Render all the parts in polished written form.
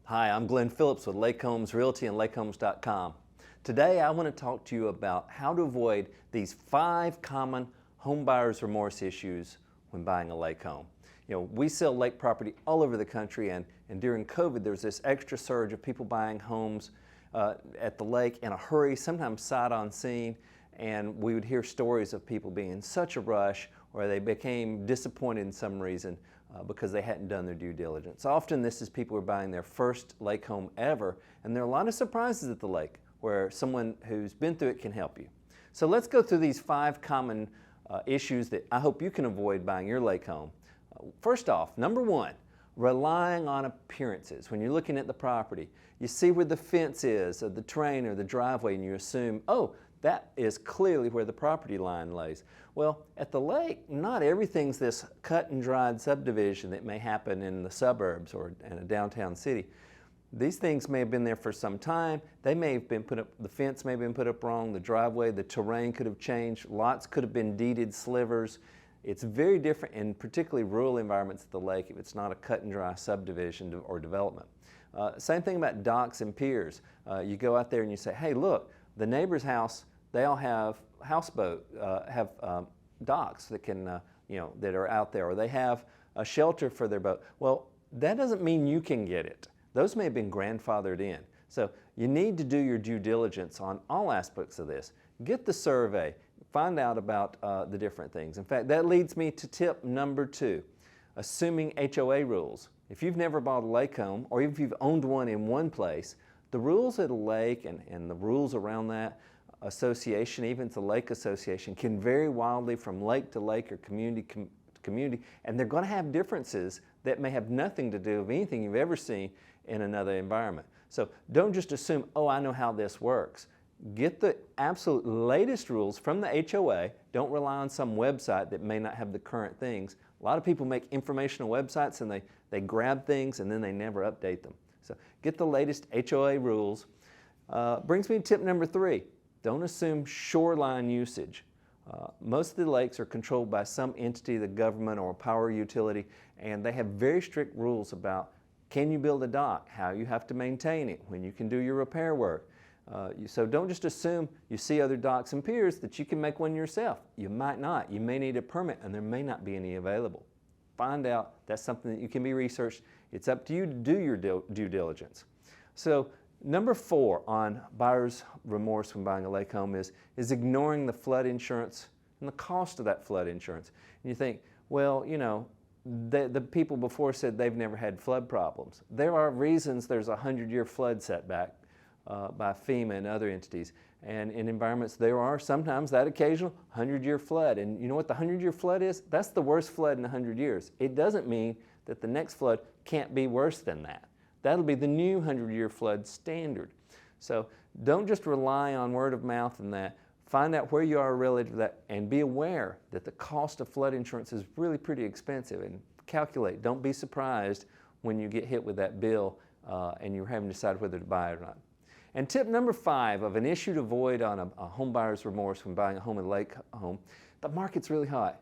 Hi, I'm Glenn Phillips with Lake Homes Realty and lakehomes.com. Today I want to talk to you about how to avoid these 5 common home buyer's remorse issues when buying a lake home. You know, we sell lake property all over the country, and during COVID there was this extra surge of people buying homes at the lake in a hurry, sometimes sight unseen, and we would hear stories of people being in such a rush or they became disappointed in some reason because they hadn't done their due diligence. Often this is people who are buying their first lake home ever, and there are a lot of surprises at the lake where someone who's been through it can help you. So let's go through these 5 common issues that I hope you can avoid buying your lake home. First off, number 1, relying on appearances. When you're looking at the property, you see where the fence is, or the terrain, or the driveway, and you assume, oh, that is clearly where the property line lays. Well, at the lake, not everything's this cut and dried subdivision that may happen in the suburbs or in a downtown city. These things may have been there for some time. They may have been put up, the fence may have been put up wrong, the driveway, the terrain could have changed, lots could have been deeded slivers. It's very different in particularly rural environments at the lake if it's not a cut and dry subdivision or development. Same thing about docks and piers. You go out there and you say, hey, look, the neighbor's house, they all have houseboat, docks that can, that are out there, or they have a shelter for their boat. Well, that doesn't mean you can get it. Those may have been grandfathered in. So you need to do your due diligence on all aspects of this. Get the survey, find out about the different things. In fact, that leads me to tip number 2, assuming HOA rules. If you've never bought a lake home, or if you've owned one in one place, the rules at a lake and the rules around that association, even if it's a lake association, can vary wildly from lake to lake or community to community, and they're going to have differences that may have nothing to do with anything you've ever seen in another environment. So don't just assume, oh, I know how this works. Get the absolute latest rules from the HOA. Don't rely on some website that may not have the current things. A lot of people make informational websites and they grab things and then they never update them. So get the latest HOA rules. Brings me to tip number 3. Don't assume shoreline usage. Most of the lakes are controlled by some entity, the government or a power utility, and they have very strict rules about can you build a dock, how you have to maintain it, when you can do your repair work. So don't just assume you see other docks and piers that you can make one yourself. You might not. You may need a permit and there may not be any available. Find out. That's something that you can be researched. It's up to you to do your due diligence. So number 4 on buyer's remorse when buying a lake home is ignoring the flood insurance and the cost of that flood insurance. And you think, well, the people before said they've never had flood problems. There are reasons there's a 100-year flood setback by FEMA and other entities. And in environments, there are sometimes that occasional 100-year flood. And you know what the 100-year flood is? That's the worst flood in 100 years. It doesn't mean that the next flood can't be worse than that. That'll be the new 100-year flood standard. So don't just rely on word of mouth and that. Find out where you are relative to that and be aware that the cost of flood insurance is really pretty expensive, and calculate. Don't be surprised when you get hit with that bill and you're having to decide whether to buy it or not. And tip number 5 of an issue to avoid on a home buyer's remorse when buying a home in a lake home, the market's really high.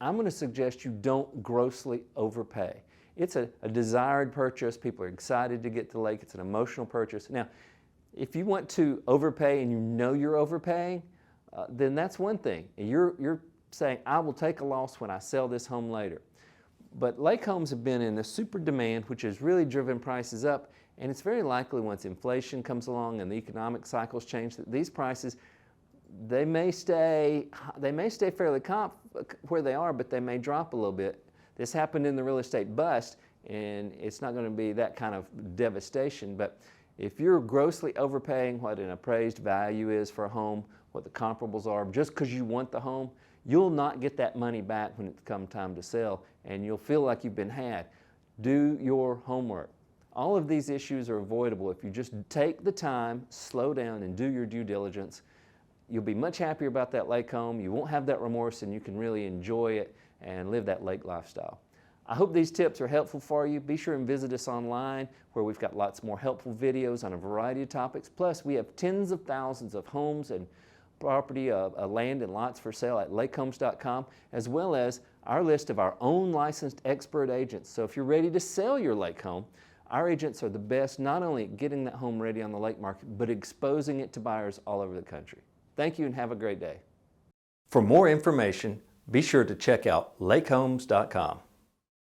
I'm going to suggest you don't grossly overpay. It's a desired purchase. People are excited to get to the lake. It's an emotional purchase. Now, if you want to overpay and you know you're overpaying, then that's one thing. You're saying, I will take a loss when I sell this home later. But lake homes have been in a super demand, which has really driven prices up, and it's very likely once inflation comes along and the economic cycles change that these prices, they may stay fairly where they are, but they may drop a little bit. This happened in the real estate bust, and it's not going to be that kind of devastation, but if you're grossly overpaying what an appraised value is for a home, what the comparables are, just because you want the home, you'll not get that money back when it comes time to sell, and you'll feel like you've been had. Do your homework. All of these issues are avoidable if you just take the time, slow down, and do your due diligence. You'll be much happier about that lake home. You won't have that remorse, and you can really enjoy it and live that lake lifestyle. I hope these tips are helpful for you. Be sure and visit us online where we've got lots more helpful videos on a variety of topics. Plus, we have tens of thousands of homes and property, land and lots for sale at lakehomes.com, as well as our list of our own licensed expert agents. So if you're ready to sell your lake home, Our agents are the best not only at getting that home ready on the lake market, but exposing it to buyers all over the country. Thank you and have a great day. For more information, be sure to check out lakehomes.com.